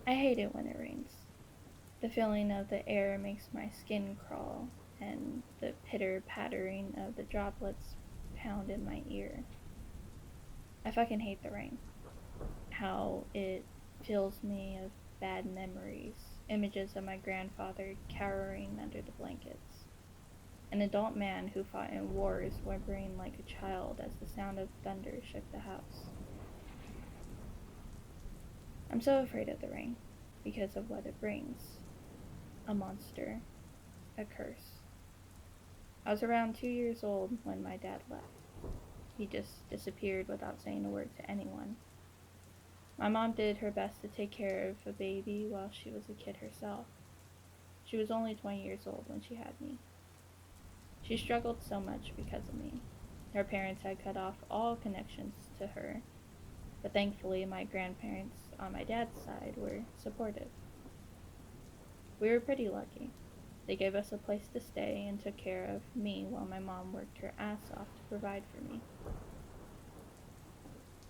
I hate it when it rains. The feeling of the air makes my skin crawl, and the pitter pattering of the droplets pound in my ear. I fucking hate the rain. How it fills me of bad memories, images of my grandfather cowering under the blankets. An adult man who fought in wars whimpering like a child as the sound of thunder shook the house. I'm so afraid of the rain because of what it brings. A monster, a curse. I was around 2 years old when my dad left. He just disappeared without saying a word to anyone. My mom did her best to take care of a baby while she was a kid herself. She was only 20 years old when she had me. She struggled so much because of me. Her parents had cut off all connections to her, but thankfully my grandparents on my dad's side were supportive. We were pretty lucky. They gave us a place to stay and took care of me while my mom worked her ass off to provide for me.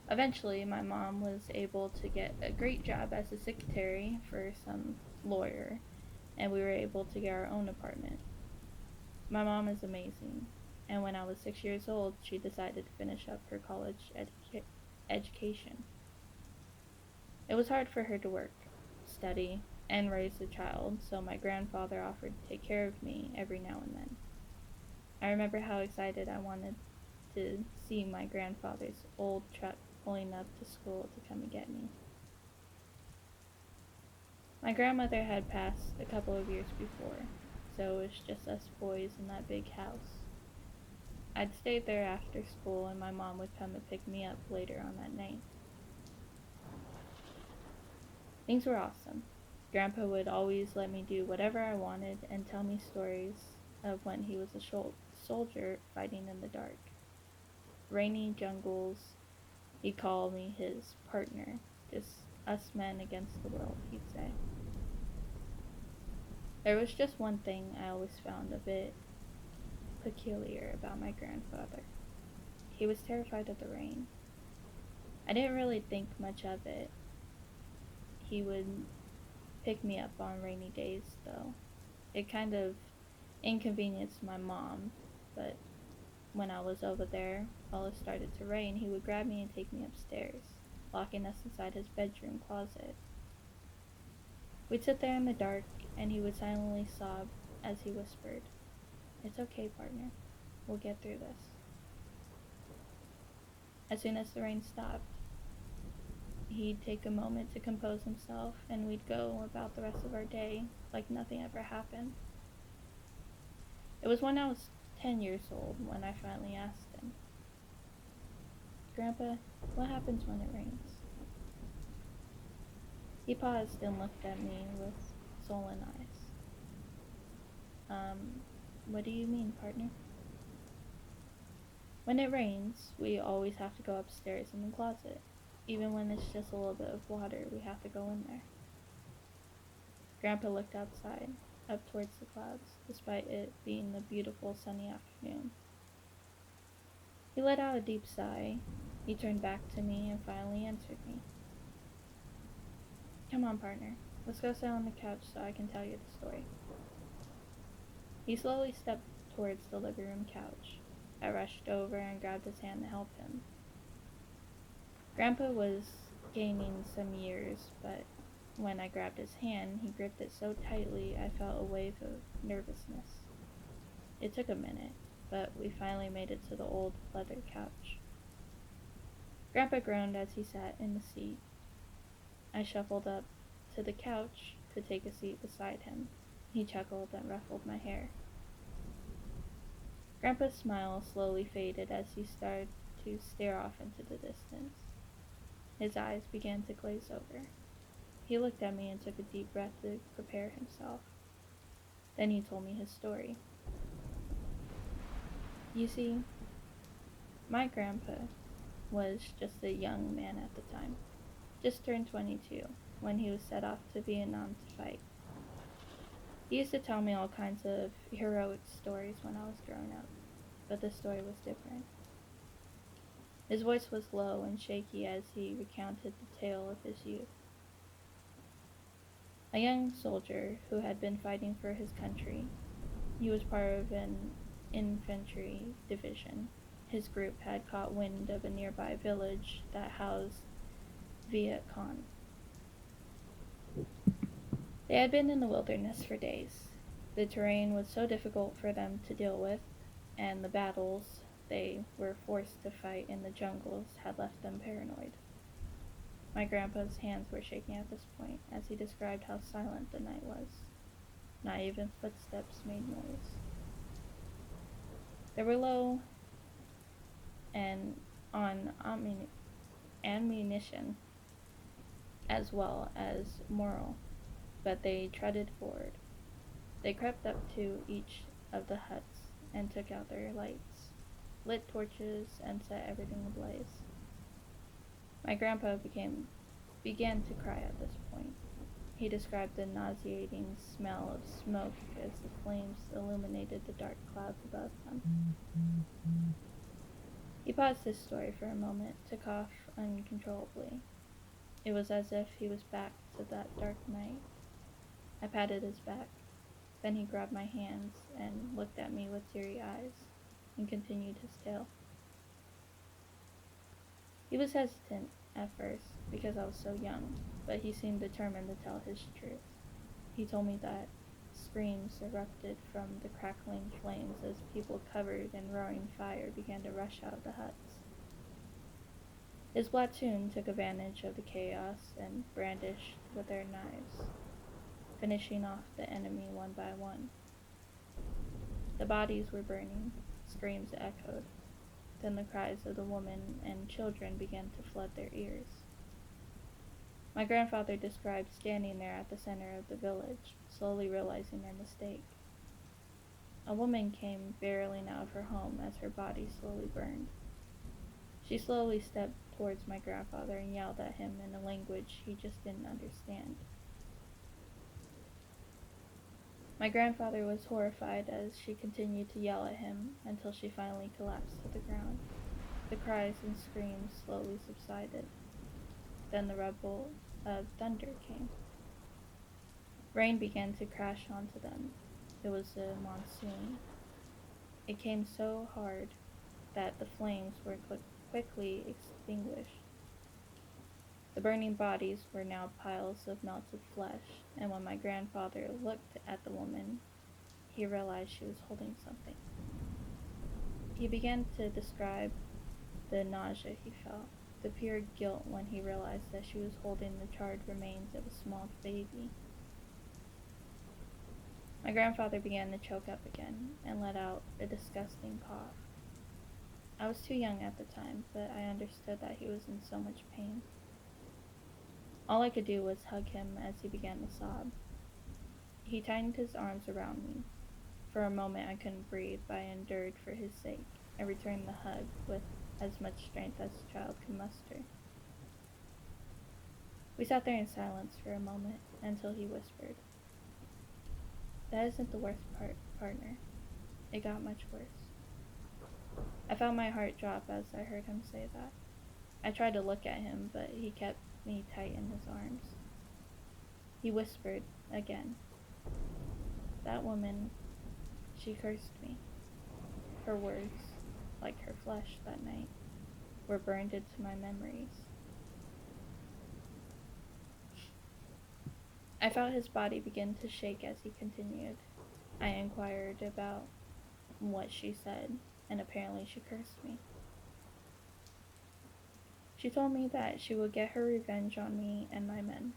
Eventually, my mom was able to get a great job as a secretary for some lawyer, and we were able to get our own apartment. My mom is amazing, and when I was 6 years old, she decided to finish up her college education. It was hard for her to work, study, and raise a child, so my grandfather offered to take care of me every now and then. I remember how excited I wanted to see my grandfather's old truck pulling up to school to come and get me. My grandmother had passed a couple of years before, so it was just us boys in that big house. I'd stayed there after school, and my mom would come and pick me up later on that night. Things were awesome. Grandpa would always let me do whatever I wanted and tell me stories of when he was a soldier fighting in the dark. Rainy jungles, he'd call me his partner, just us men against the world, he'd say. There was just one thing I always found a bit peculiar about my grandfather. He was terrified of the rain. I didn't really think much of it. He would pick me up on rainy days, though. It kind of inconvenienced my mom, but when I was over there, while it started to rain, he would grab me and take me upstairs, locking us inside his bedroom closet. We'd sit there in the dark, and he would silently sob as he whispered, "It's okay, partner. We'll get through this." As soon as the rain stopped, he'd take a moment to compose himself, and we'd go about the rest of our day like nothing ever happened. It was when I was 10 years old when I finally asked him, "Grandpa, what happens when it rains?" He paused and looked at me with sullen eyes. What do you mean, partner?" "When it rains, we always have to go upstairs in the closet. Even when it's just a little bit of water, we have to go in there." Grandpa looked outside, up towards the clouds, despite it being a beautiful sunny afternoon. He let out a deep sigh. He turned back to me and finally answered me. "Come on, partner. Let's go sit on the couch so I can tell you the story." He slowly stepped towards the living room couch. I rushed over and grabbed his hand to help him. Grandpa was gaining some years, but when I grabbed his hand, he gripped it so tightly I felt a wave of nervousness. It took a minute, but we finally made it to the old leather couch. Grandpa groaned as he sat in the seat. I shuffled up to the couch to take a seat beside him. He chuckled and ruffled my hair. Grandpa's smile slowly faded as he started to stare off into the distance. His eyes began to glaze over. He looked at me and took a deep breath to prepare himself. Then he told me his story. You see, my grandpa was just a young man at the time, just turned 22, when he was set off to Vietnam to fight. He used to tell me all kinds of heroic stories when I was growing up, but this story was different. His voice was low and shaky as he recounted the tale of his youth. a young soldier who had been fighting for his country. He was part of an infantry division. His group had caught wind of a nearby village that housed Viet Cong. They had been in the wilderness for days. The terrain was so difficult for them to deal with, and the battles they were forced to fight in the jungles had left them paranoid. My grandpa's hands were shaking at this point as he described how silent the night was. Not even footsteps made noise. They were low and on ammunition as well as moral, but they trudged forward. They crept up to each of the huts and took out their lights, lit torches, and set everything ablaze. My grandpa began to cry at this point. He described the nauseating smell of smoke as the flames illuminated the dark clouds above them. He paused his story for a moment to cough uncontrollably. It was as if he was back to that dark night. I patted his back. Then he grabbed my hands and looked at me with teary eyes and continued his tale. He was hesitant at first because I was so young, but he seemed determined to tell his truth. He told me that screams erupted from the crackling flames as people covered in roaring fire began to rush out of the huts. His platoon took advantage of the chaos and brandished with their knives, finishing off the enemy one by one. The bodies were burning, screams echoed. Then the cries of the women and children began to flood their ears. My grandfather described standing there at the center of the village, slowly realizing their mistake. A woman came barreling out of her home as her body slowly burned. She slowly stepped towards my grandfather and yelled at him in a language he just didn't understand. My grandfather was horrified as she continued to yell at him until she finally collapsed to the ground. The cries and screams slowly subsided. Then the rumble of thunder came. Rain began to crash onto them. It was a monsoon. It came so hard that the flames were quickly extinguished. The burning bodies were now piles of melted flesh, and when my grandfather looked at the woman, he realized she was holding something. He began to describe the nausea he felt, the pure guilt when he realized that she was holding the charred remains of a small baby. My grandfather began to choke up again and let out a disgusting cough. I was too young at the time, but I understood that he was in so much pain. All I could do was hug him as he began to sob. He tightened his arms around me. For a moment I couldn't breathe, but I endured for his sake. I returned the hug with as much strength as a child could muster. We sat there in silence for a moment until he whispered, "That isn't the worst part, partner. It got much worse." I felt my heart drop as I heard him say that. I tried to look at him, but he kept me tight in his arms. He whispered again, "That woman, she cursed me." Her words, like her flesh that night, were burned into my memories. I felt his body begin to shake as he continued. I inquired about what she said, and apparently she cursed me. She told me that she would get her revenge on me and my men.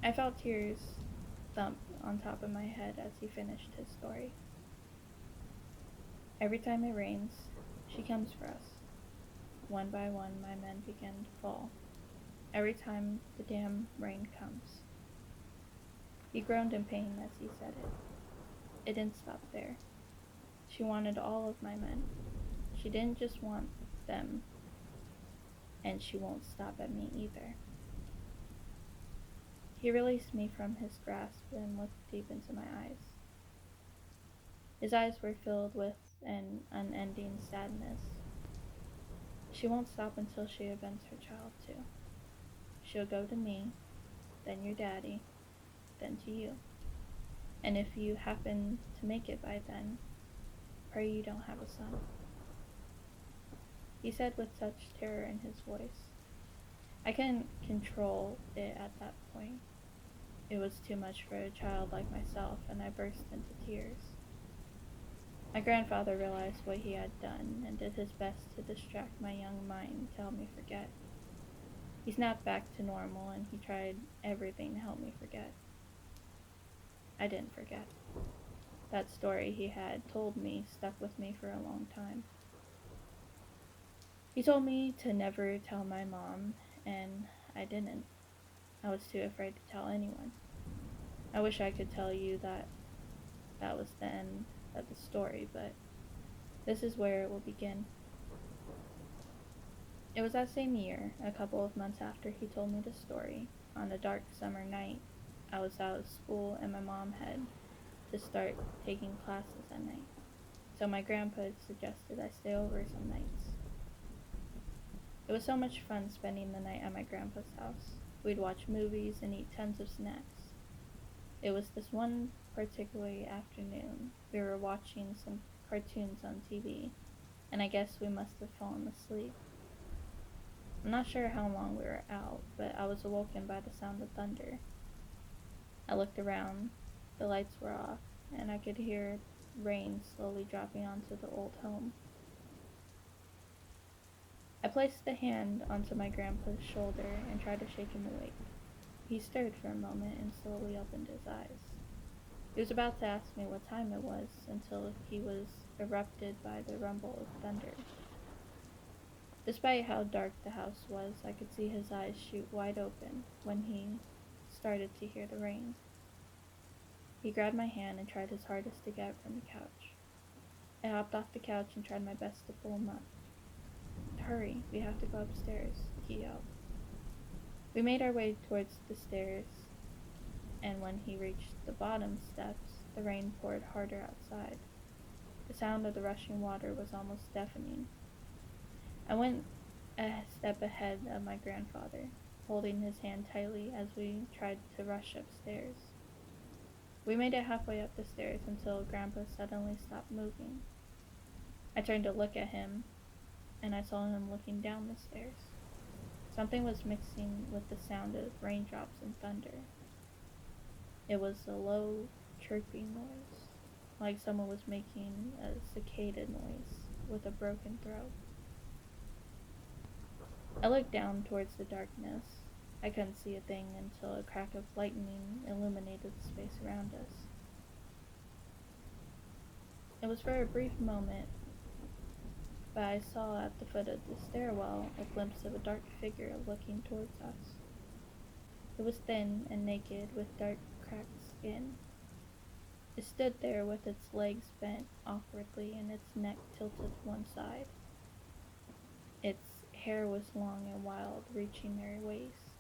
I felt tears thump on top of my head as he finished his story. Every time it rains, she comes for us. One by one, my men begin to fall. Every time the damn rain comes. He groaned in pain as he said it. It didn't stop there. She wanted all of my men. She didn't just want them, and she won't stop at me either. He released me from his grasp and looked deep into my eyes. His eyes were filled with an unending sadness. She won't stop until she avenge her child too. She'll go to me, then your daddy, then to you. And if you happen to make it by then, pray you don't have a son. He said with such terror in his voice. I couldn't control it at that point. It was too much for a child like myself, and I burst into tears. My grandfather realized what he had done and did his best to distract my young mind to help me forget. He snapped back to normal and he tried everything to help me forget. I didn't forget. That story he had told me stuck with me for a long time. He told me to never tell my mom, and I didn't. I was too afraid to tell anyone. I wish I could tell you that was the end of the story, but this is where it will begin. It was that same year, a couple of months after he told me the story, on a dark summer night. I was out of school and my mom had to start taking classes at night. So my grandpa suggested I stay over some nights. It was so much fun spending the night at my grandpa's house. We'd watch movies and eat tons of snacks. It was this one particular afternoon. We were watching some cartoons on TV, and I guess we must have fallen asleep. I'm not sure how long we were out, but I was awoken by the sound of thunder. I looked around, the lights were off, and I could hear rain slowly dropping onto the old home. I placed a hand onto my grandpa's shoulder and tried to shake him awake. He stirred for a moment and slowly opened his eyes. He was about to ask me what time it was until he was erupted by the rumble of thunder. Despite how dark the house was, I could see his eyes shoot wide open when he started to hear the rain. He grabbed my hand and tried his hardest to get up from the couch. I hopped off the couch and tried my best to pull him up. Hurry, we have to go upstairs, he yelled. We made our way towards the stairs, and when he reached the bottom steps, the rain poured harder outside. The sound of the rushing water was almost deafening. I went a step ahead of my grandfather, holding his hand tightly as we tried to rush upstairs. We made it halfway up the stairs until Grandpa suddenly stopped moving. I turned to look at him, and I saw him looking down the stairs. Something was mixing with the sound of raindrops and thunder. It was a low, chirping noise, like someone was making a cicada noise with a broken throat. I looked down towards the darkness. I couldn't see a thing until a crack of lightning illuminated the space around us. It was for a brief moment, but I saw at the foot of the stairwell a glimpse of a dark figure looking towards us. It was thin and naked with dark, cracked skin. It stood there with its legs bent awkwardly and its neck tilted to one side. Its hair was long and wild, reaching their waist.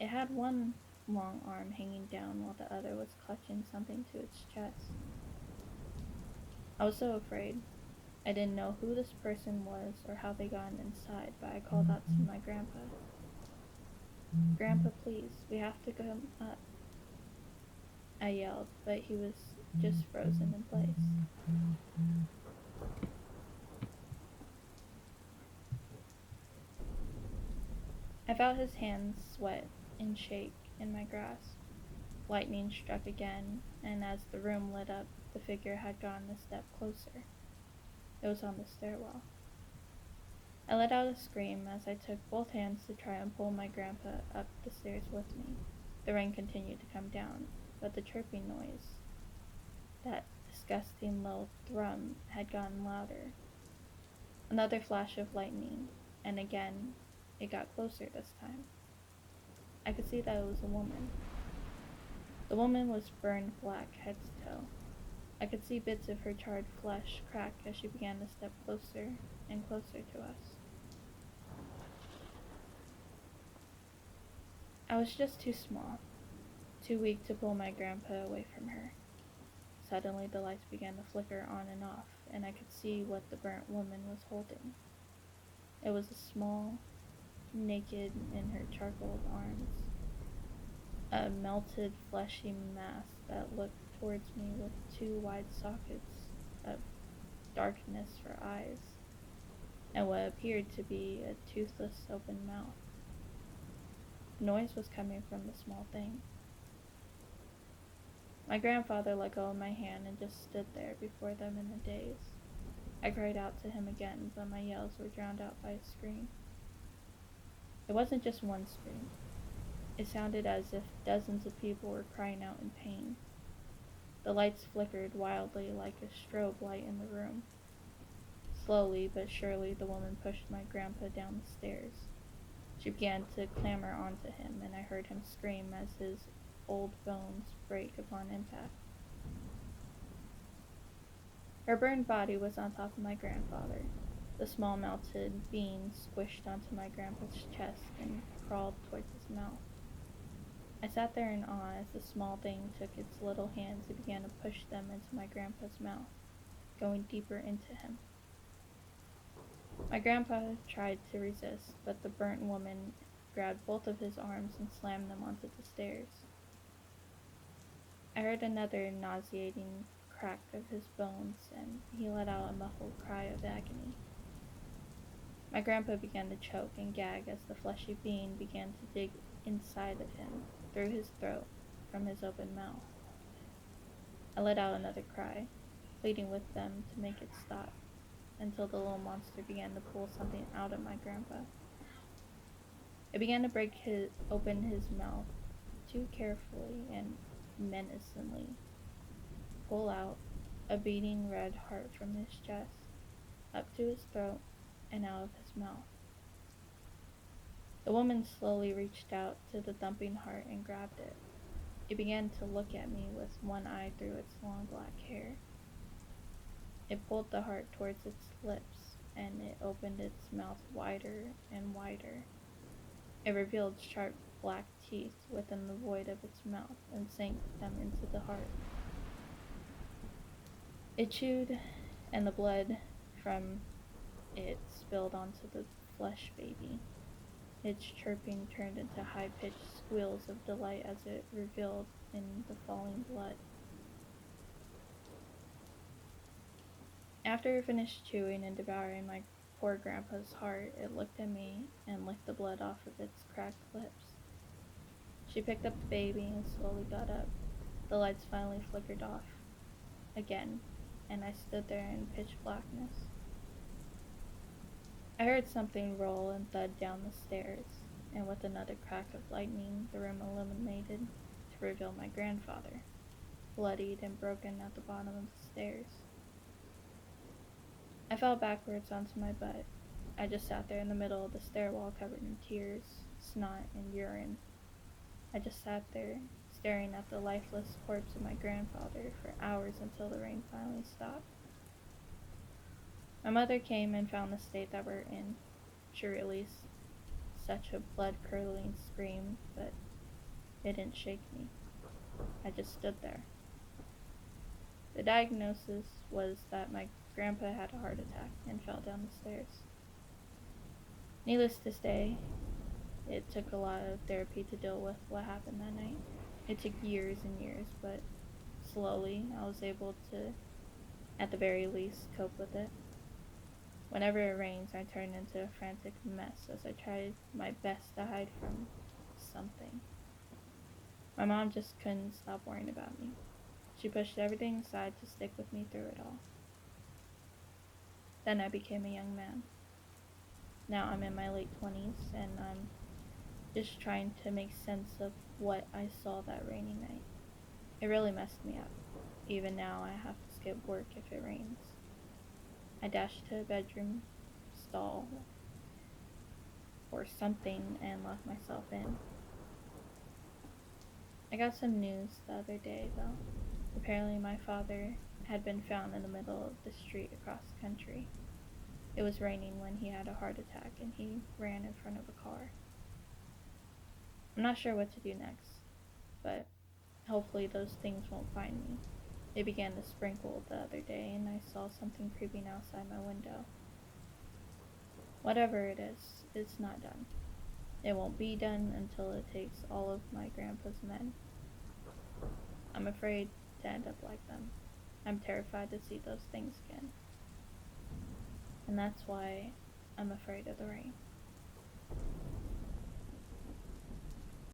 It had one long arm hanging down while the other was clutching something to its chest. I was so afraid. I didn't know who this person was or how they got inside, but I called out to my grandpa. Grandpa, please, we have to come up. I yelled, but he was just frozen in place. I felt his hands sweat and shake in my grasp. Lightning struck again, and as the room lit up, the figure had gone a step closer. It was on the stairwell. I let out a scream as I took both hands to try and pull my grandpa up the stairs with me. The rain continued to come down, but the chirping noise, that disgusting low thrum, had gotten louder. Another flash of lightning, and again, it got closer this time. I could see that it was a woman. The woman was burned black head to toe. I could see bits of her charred flesh crack as she began to step closer and closer to us. I was just too small, too weak to pull my grandpa away from her. Suddenly the lights began to flicker on and off, and I could see what the burnt woman was holding. It was a small, naked in her charcoal arms. a melted, fleshy mass that looked towards me with two wide sockets of darkness for eyes, and what appeared to be a toothless open mouth. The noise was coming from the small thing. My grandfather let go of my hand and just stood there before them in a daze. I cried out to him again, but my yells were drowned out by a scream. It wasn't just one scream. It sounded as if dozens of people were crying out in pain. The lights flickered wildly like a strobe light in the room. Slowly but surely, the woman pushed my grandpa down the stairs. She began to clamber onto him, and I heard him scream as his old bones break upon impact. Her burned body was on top of my grandfather. The small melted being squished onto my grandpa's chest and crawled towards his mouth. I sat there in awe as the small thing took its little hands and began to push them into my grandpa's mouth, going deeper into him. My grandpa tried to resist, but the burnt woman grabbed both of his arms and slammed them onto the stairs. I heard another nauseating crack of his bones, and he let out a muffled cry of agony. My grandpa began to choke and gag as the fleshy being began to dig inside of him, through his throat, from his open mouth. I let out another cry, pleading with them to make it stop, until the little monster began to pull something out of my grandpa. It began to break open his mouth too carefully and menacingly, pull out a beating red heart from his chest, up to his throat, and out of his mouth. The woman slowly reached out to the thumping heart and grabbed it. It began to look at me with one eye through its long black hair. It pulled the heart towards its lips, and it opened its mouth wider and wider. It revealed sharp black teeth within the void of its mouth and sank them into the heart. It chewed, and the blood from it spilled onto the flesh baby. Its chirping turned into high-pitched squeals of delight as it reveled in the falling blood. After it finished chewing and devouring my poor grandpa's heart, it looked at me and licked the blood off of its cracked lips. She picked up the baby and slowly got up. The lights finally flickered off again, and I stood there in pitch blackness. I heard something roll and thud down the stairs, and with another crack of lightning, the room illuminated to reveal my grandfather, bloodied and broken at the bottom of the stairs. I fell backwards onto my butt. I just sat there in the middle of the stairwell covered in tears, snot, and urine. I just sat there, staring at the lifeless corpse of my grandfather for hours until the rain finally stopped. My mother came and found the state that we're in. She released such a blood-curdling scream, but it didn't shake me. I just stood there. The diagnosis was that my grandpa had a heart attack and fell down the stairs. Needless to say, it took a lot of therapy to deal with what happened that night. It took years and years, but slowly I was able to, at the very least, cope with it. Whenever it rains, I turn into a frantic mess as I tried my best to hide from something. My mom just couldn't stop worrying about me. She pushed everything aside to stick with me through it all. Then I became a young man. Now I'm in my late 20s, and I'm just trying to make sense of what I saw that rainy night. It really messed me up. Even now, I have to skip work if it rains. I dashed to a bedroom stall or something and locked myself in. I got some news the other day, though. Apparently my father had been found in the middle of the street across the country. It was raining when he had a heart attack and he ran in front of a car. I'm not sure what to do next, but hopefully those things won't find me. It began to sprinkle the other day, and I saw something creeping outside my window. Whatever it is, it's not done. It won't be done until it takes all of my grandpa's men. I'm afraid to end up like them. I'm terrified to see those things again. And that's why I'm afraid of the rain.